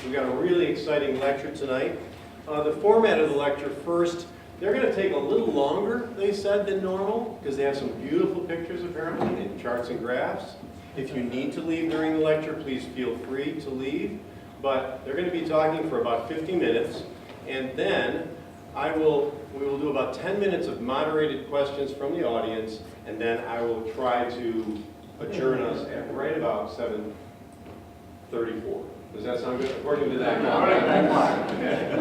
We've got a really exciting lecture tonight. The format of the lecture, first, they're going to take a little longer, they said, than normal, because they have some beautiful pictures, apparently, and charts and graphs. If you need to leave during the lecture, please feel free to leave. But they're going to be talking for about 50 minutes, and then we will do about 10 minutes of moderated questions from the audience, and then I will try to adjourn us at right about 7:34. Does that sound good? According to that clock.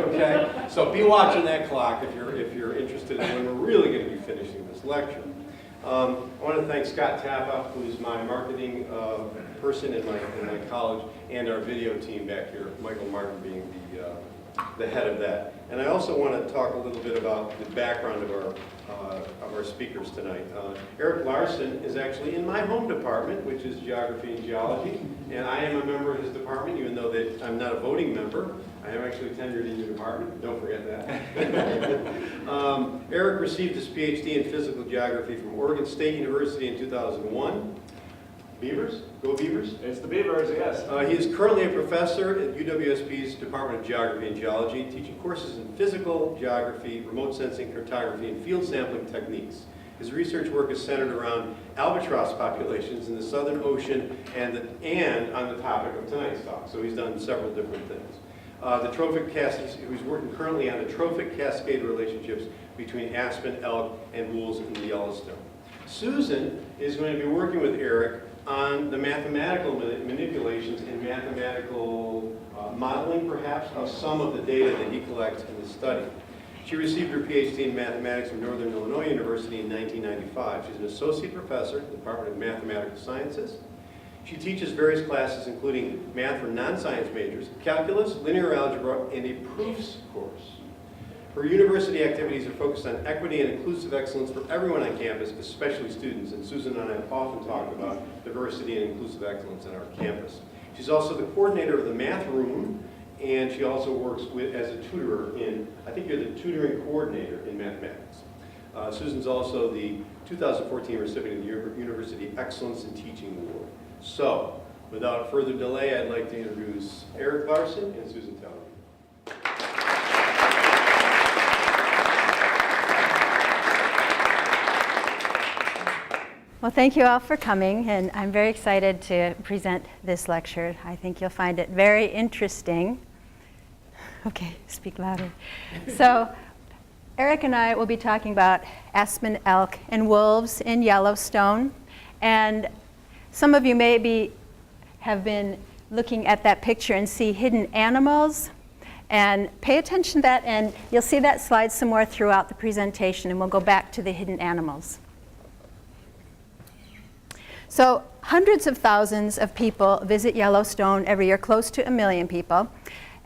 Okay. So be watching that clock if you're interested in when we're really going to be finishing this lecture. I want to thank Scott Tappa, who is my marketing person in my college, and our video team back here, Michael Martin being the head of that. And I also want to talk a little bit about the background of our speakers tonight. Eric Larsen is actually in my home department, which is Geography and Geology, and I am a member of his department, even though that I'm not a voting member. I am actually tenured in your department, don't forget that. Eric received his PhD in physical geography from Oregon State University in 2001. Beavers? Go Beavers? It's the Beavers, yes. He is currently a professor at UWSP's Department of Geography and Geology, teaching courses in physical geography, remote sensing, cartography, and field sampling techniques. His research work is centered around albatross populations in the Southern Ocean and on the topic of tonight's talk. So he's done several different things. He's working currently on the trophic cascade relationships between aspen, elk, and wolves in the Yellowstone. Susan is going to be working with Eric on the mathematical manipulations and mathematical modeling, perhaps, of some of the data that he collects in the study. She received her PhD in mathematics from Northern Illinois University in 1995. She's an associate professor in the Department of Mathematical Sciences. She teaches various classes, including math for non-science majors, calculus, linear algebra, and a proofs course. Her university activities are focused on equity and inclusive excellence for everyone on campus, especially students. And Susan and I have often talked about diversity and inclusive excellence on our campus. She's also the coordinator of the math room, and she also works as a tutor I think you're the tutoring coordinator in mathematics. Susan's also the 2014 recipient of the University Excellence in Teaching Award. So, without further delay, I'd like to introduce Eric Larsen and Susan Talarico. Well, thank you all for coming, and I'm very excited to present this lecture. I think you'll find it very interesting. Okay, speak louder. So, Eric and I will be talking about aspen, elk, and wolves in Yellowstone. And some of you maybe have been looking at that picture and see hidden animals. And pay attention to that, and you'll see that slide some more throughout the presentation, and we'll go back to the hidden animals. So hundreds of thousands of people visit Yellowstone every year, close to 1 million people.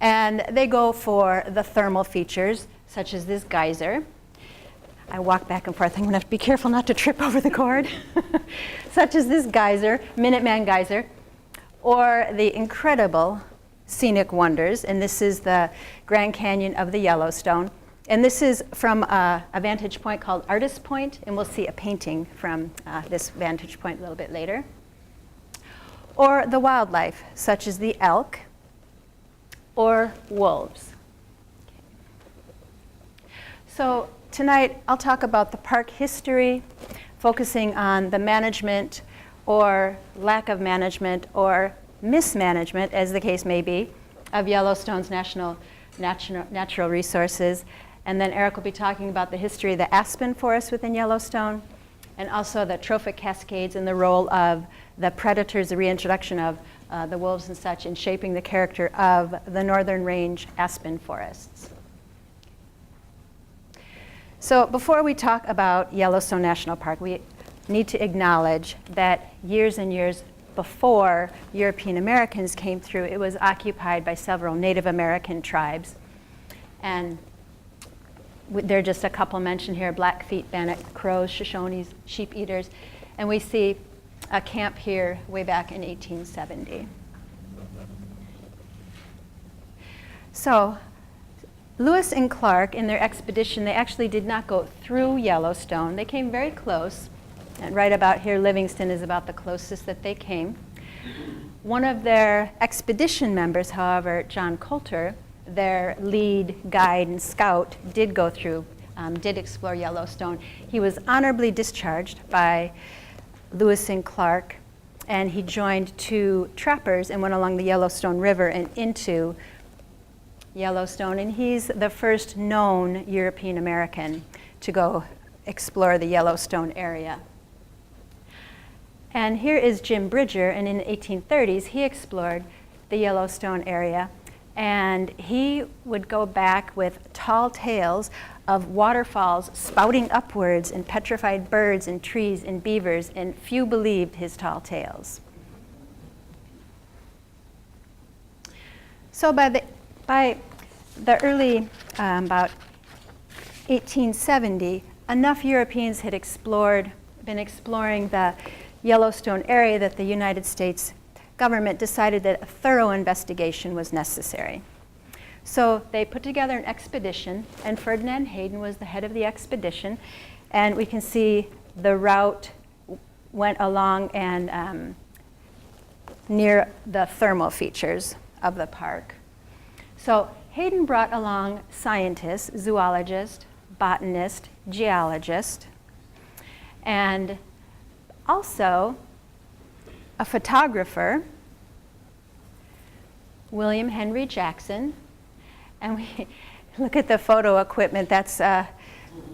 And they go for the thermal features, such as this geyser. I walk back and forth. I'm going to have to be careful not to trip over the cord. Such as this geyser, Minuteman Geyser, or the incredible scenic wonders. And this is the Grand Canyon of the Yellowstone. And this is from a vantage point called Artist Point, and we'll see a painting from this vantage point a little bit later. Or the wildlife, such as the elk or wolves. So tonight I'll talk about the park history, focusing on the management or lack of management or mismanagement, as the case may be, of Yellowstone's natural resources. And then Eric will be talking about the history of the aspen forest within Yellowstone, and also the trophic cascades and the role of the predators, the reintroduction of the wolves and such in shaping the character of the northern range aspen forests. So before we talk about Yellowstone National Park, we need to acknowledge that years and years before European Americans came through, it was occupied by several Native American tribes. And there are just a couple mentioned here: Blackfeet, Bannock, Crows, Shoshones, sheep eaters. And we see a camp here way back in 1870. So Lewis and Clark, in their expedition, they actually did not go through Yellowstone. They came very close. And right about here, Livingston is about the closest that they came. One of their expedition members, however, John Coulter, their lead guide and scout, did go through, did explore Yellowstone. He was honorably discharged by Lewis and Clark, and he joined 2 trappers and went along the Yellowstone River and into Yellowstone, and he's the first known European American to go explore the Yellowstone area. And here is Jim Bridger, and in the 1830s he explored the Yellowstone area, and he would go back with tall tales of waterfalls spouting upwards and petrified birds and trees and beavers, and few believed his tall tales. So by the early, about 1870, enough Europeans had been exploring the Yellowstone area that the United States government decided that a thorough investigation was necessary. So they put together an expedition, and Ferdinand Hayden was the head of the expedition, and we can see the route went along and near the thermal features of the park. So Hayden brought along scientists, zoologists, botanists, geologists, and also a photographer, William Henry Jackson. And we look at the photo equipment. That's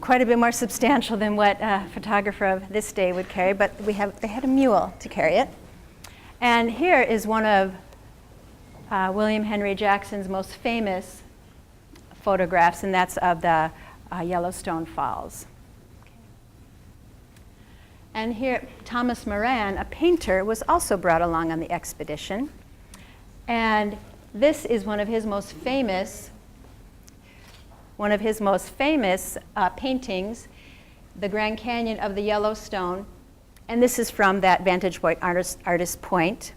quite a bit more substantial than what a photographer of this day would carry, but they had a mule to carry it. And here is one of William Henry Jackson's most famous photographs, and that's of the Yellowstone Falls. And here, Thomas Moran, a painter, was also brought along on the expedition. And this is one of his most famous paintings, the Grand Canyon of the Yellowstone. And this is from that vantage point, artist point.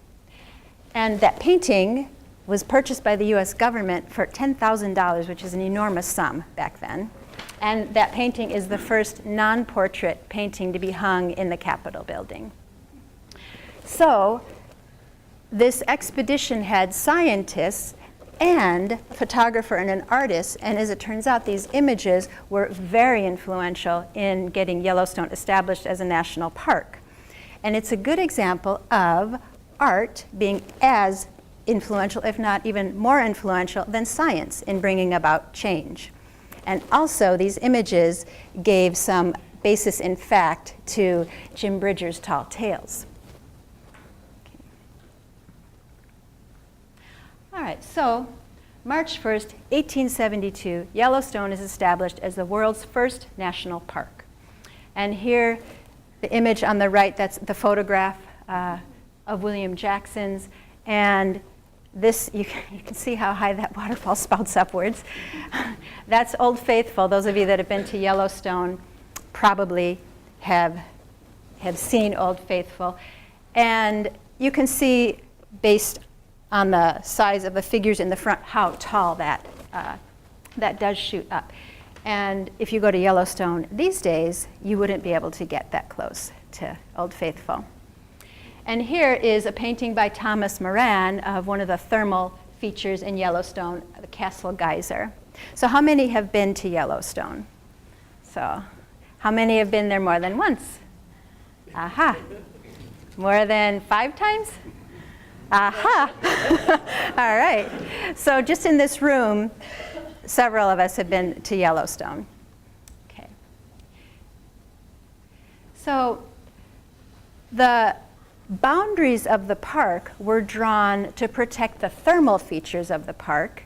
And that painting was purchased by the US government for $10,000, which is an enormous sum back then. And that painting is the first non-portrait painting to be hung in the Capitol building. So this expedition had scientists and a photographer and an artist, and as it turns out, these images were very influential in getting Yellowstone established as a national park. And it's a good example of art being as influential, if not even more influential, than science in bringing about change. And also, these images gave some basis in fact to Jim Bridger's tall tales. Okay. All right, so March 1st, 1872, Yellowstone is established as the world's first national park. And here, the image on the right, that's the photograph of William Jackson's. And this, you can see how high that waterfall spouts upwards. That's Old Faithful. Those of you that have been to Yellowstone probably have seen Old Faithful. And you can see, based on the size of the figures in the front, how tall that does shoot up. And if you go to Yellowstone these days, you wouldn't be able to get that close to Old Faithful. And here is a painting by Thomas Moran of one of the thermal features in Yellowstone, the Castle Geyser. So how many have been to Yellowstone? So how many have been there more than once? Aha. More than 5 times? Aha. All right. So just in this room, several of us have been to Yellowstone. Okay. So the boundaries of the park were drawn to protect the thermal features of the park,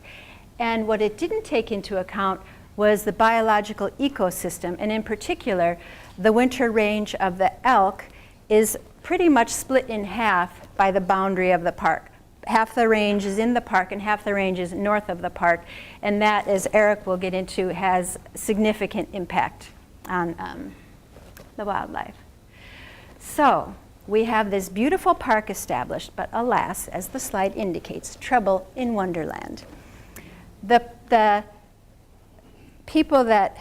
and what it didn't take into account was the biological ecosystem, and in particular, the winter range of the elk is pretty much split in half by the boundary of the park. Half the range is in the park and half the range is north of the park, and that, as Eric will get into, has significant impact on the wildlife. So we have this beautiful park established, but alas, as the slide indicates, trouble in Wonderland. The people that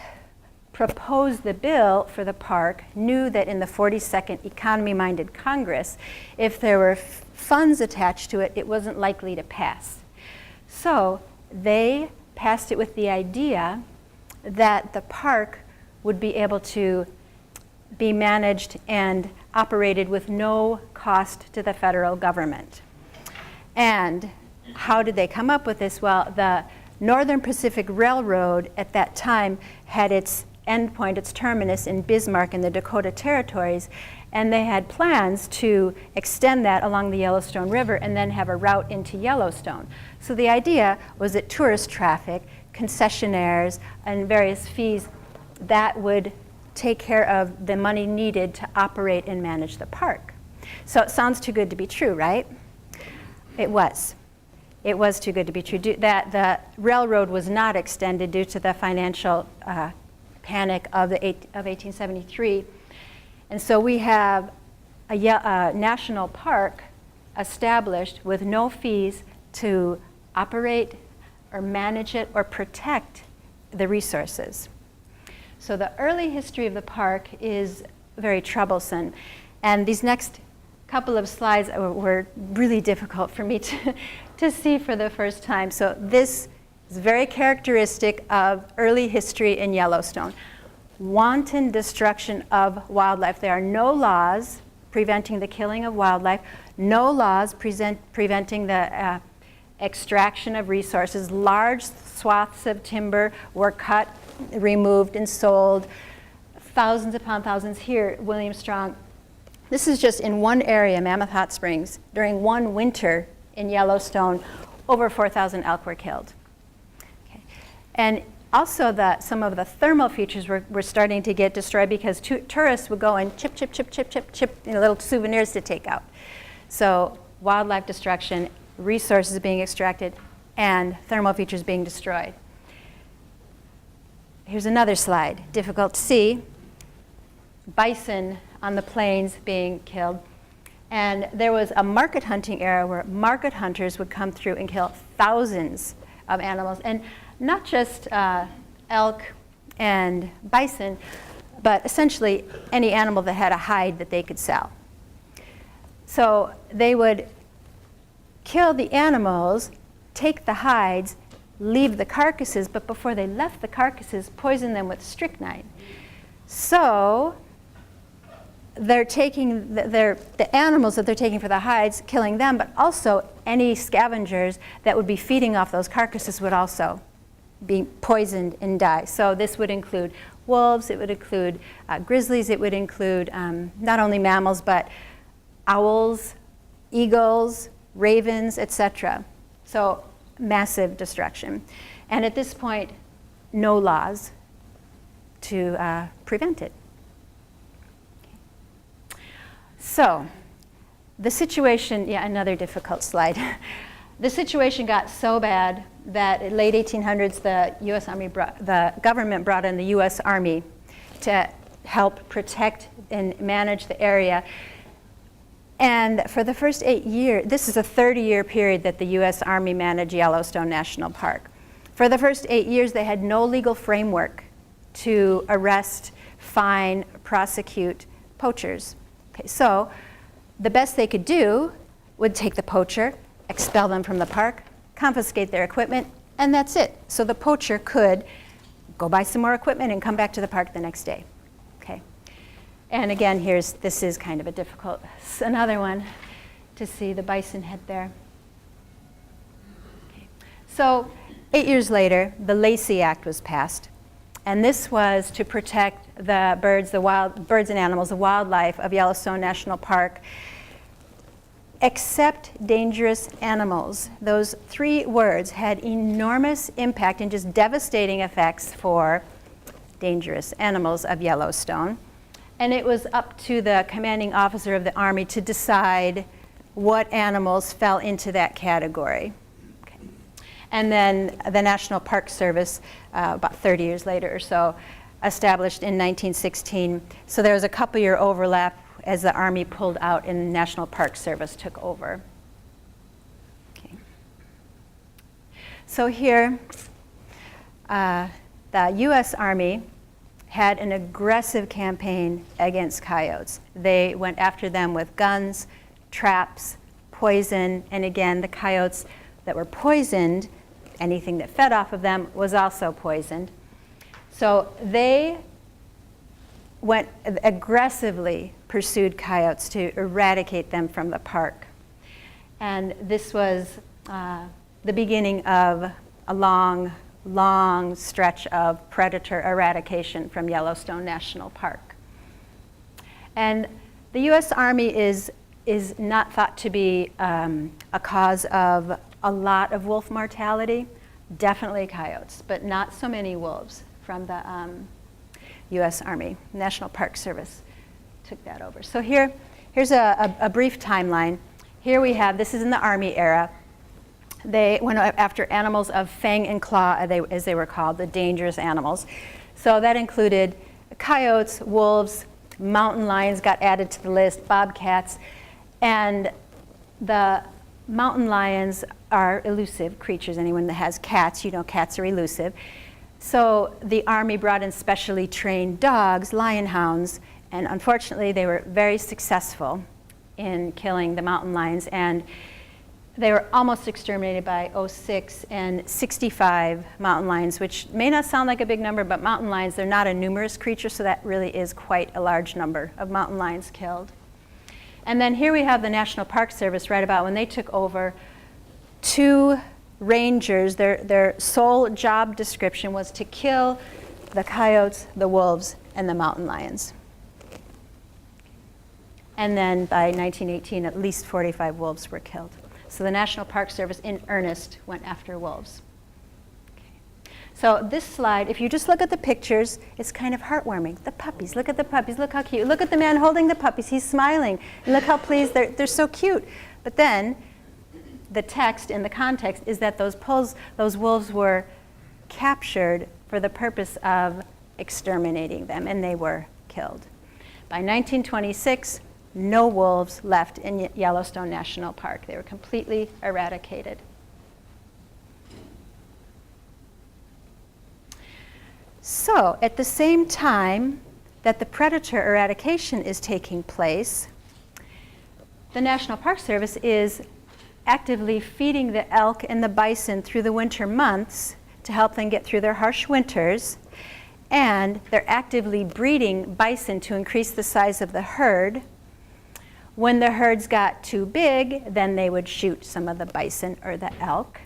proposed the bill for the park knew that in the 42nd economy-minded Congress, if there were funds attached to it, it wasn't likely to pass. So they passed it with the idea that the park would be able to be managed and operated with no cost to the federal government. And how did they come up with this? Well, the Northern Pacific Railroad at that time had its endpoint, its terminus in Bismarck in the Dakota Territories, and they had plans to extend that along the Yellowstone River and then have a route into Yellowstone. So the idea was that tourist traffic, concessionaires, and various fees, that would take care of the money needed to operate and manage the park. So it sounds too good to be true, right? It was. It was too good to be true. That the railroad was not extended due to the financial panic of 1873. And so we have a national park established with no fees to operate or manage it or protect the resources. So the early history of the park is very troublesome. And these next couple of slides were really difficult for me to see for the first time. So this is very characteristic of early history in Yellowstone. Wanton destruction of wildlife. There are no laws preventing the killing of wildlife, no laws preventing the extraction of resources. Large swaths of timber were cut, removed, and sold. Thousands upon thousands here, William Strong. This is just in one area, Mammoth Hot Springs. During one winter in Yellowstone, over 4,000 elk were killed. Okay. And also some of the thermal features were starting to get destroyed because tourists would go and chip, little souvenirs to take out. So wildlife destruction, resources being extracted, and thermal features being destroyed. Here's another slide, difficult to see. Bison on the plains being killed. And there was a market hunting era where market hunters would come through and kill thousands of animals. And not just elk and bison, but essentially any animal that had a hide that they could sell. So they would kill the animals, take the hides, leave the carcasses, but before they left the carcasses, poison them with strychnine. So they're taking the animals that they're taking for the hides, killing them, but also any scavengers that would be feeding off those carcasses would also be poisoned and die. So this would include wolves, it would include grizzlies, it would include not only mammals, but owls, eagles, ravens, etc. So massive destruction. And at this point, no laws to prevent it. So the situation, another difficult slide. The situation got so bad that in late 1800s, the government brought in the U.S. Army to help protect and manage the area. And for the first 8 years, this is a 30-year period that the U.S. Army managed Yellowstone National Park. For the first 8 years, they had no legal framework to arrest, fine, prosecute poachers. Okay, so the best they could do would take the poacher, expel them from the park, confiscate their equipment, and that's it. So the poacher could go buy some more equipment and come back to the park the next day. Okay. And again, this is kind of a difficult, another one to see the bison head there. Okay. So 8 years later, the Lacey Act was passed. And this was to protect the birds and animals, the wildlife of Yellowstone National Park, except dangerous animals. Those 3 words had enormous impact and just devastating effects for dangerous animals of Yellowstone. And it was up to the commanding officer of the Army to decide what animals fell into that category. And then the National Park Service, about 30 years later or so, established in 1916. So there was a couple-year overlap as the Army pulled out and the National Park Service took over. Okay. So here, the U.S. Army had an aggressive campaign against coyotes. They went after them with guns, traps, poison, and again, the coyotes that were poisoned, anything that fed off of them was also poisoned. So they went aggressively pursued coyotes to eradicate them from the park. And this was the beginning of a long, long stretch of predator eradication from Yellowstone National Park. And the U.S. Army is not thought to be a cause of a lot of wolf mortality. Definitely coyotes, but not so many wolves from the U.S. Army. National Park Service took that over. So here's a brief timeline. Here we have, this is in the Army era. They went after animals of fang and claw, as they were called, the dangerous animals. So that included coyotes, wolves, mountain lions got added to the list, bobcats, and the mountain lions are elusive creatures. Anyone that has cats, you know cats are elusive. So the Army brought in specially trained dogs, lion hounds, and unfortunately they were very successful in killing the mountain lions, and they were almost exterminated by 06, and 65 mountain lions, which may not sound like a big number, but mountain lions, they're not a numerous creature, so that really is quite a large number of mountain lions killed. And then here we have the National Park Service right about when they took over. 2 rangers, their sole job description was to kill the coyotes, the wolves, and the mountain lions. And then by 1918, at least 45 wolves were killed. So the National Park Service, in earnest, went after wolves. Okay. So this slide, if you just look at the pictures, it's kind of heartwarming. The puppies, look at the puppies, look how cute. Look at the man holding the puppies, he's smiling. And look how pleased, they're so cute. But then, the text in the context is that those wolves were captured for the purpose of exterminating them, and they were killed. By 1926, no wolves left in Yellowstone National Park. They were completely eradicated. So, at the same time that the predator eradication is taking place, the National Park Service is actively feeding the elk and the bison through the winter months to help them get through their harsh winters, and they're actively breeding bison to increase the size of the herd. When the herds got too big, then they would shoot some of the bison or the elk,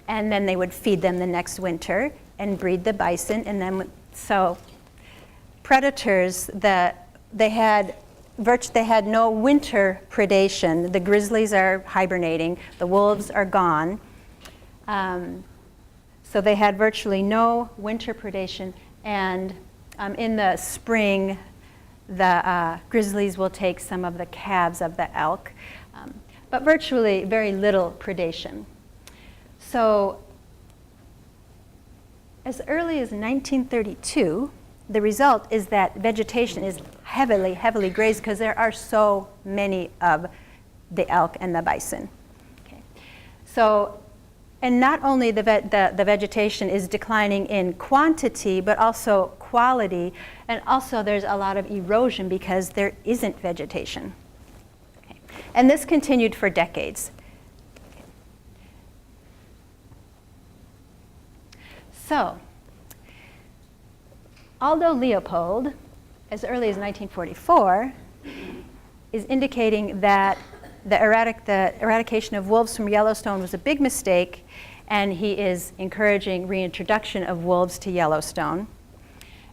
and then they would feed them the next winter and breed the bison. And then, so predators, they had no winter predation. The grizzlies are hibernating, the wolves are gone. So they had virtually no winter predation, and in the spring, the grizzlies will take some of the calves of the elk, but virtually very little predation. So as early as 1932, the result is that vegetation is heavily, heavily grazed because there are so many of the elk and the bison. Okay. So, and not only the vegetation is declining in quantity, but also quality, and also there's a lot of erosion because there isn't vegetation. Okay. And this continued for decades. Okay. So, Aldo Leopold, as early as 1944, is indicating that the eradication of wolves from Yellowstone was a big mistake, and he is encouraging reintroduction of wolves to Yellowstone.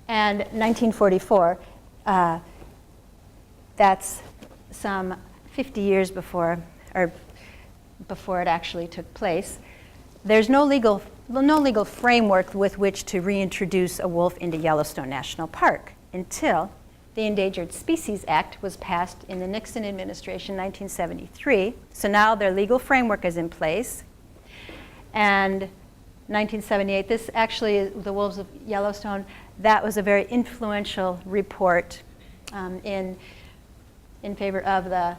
And 1944, that's some 50 years before it actually took place. There's no legal framework with which to reintroduce a wolf into Yellowstone National Park until the Endangered Species Act was passed in the Nixon administration in 1973. So now their legal framework is in place. And 1978, this actually is the Wolves of Yellowstone. That was a very influential report in favor of the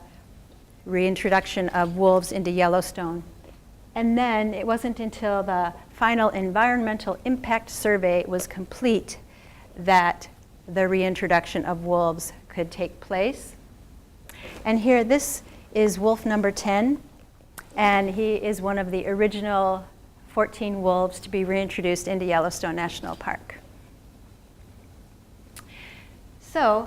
reintroduction of wolves into Yellowstone. And then it wasn't until the final environmental impact survey was complete that the reintroduction of wolves could take place. And here, this is wolf number 10, and he is one of the original 14 wolves to be reintroduced into Yellowstone National Park. So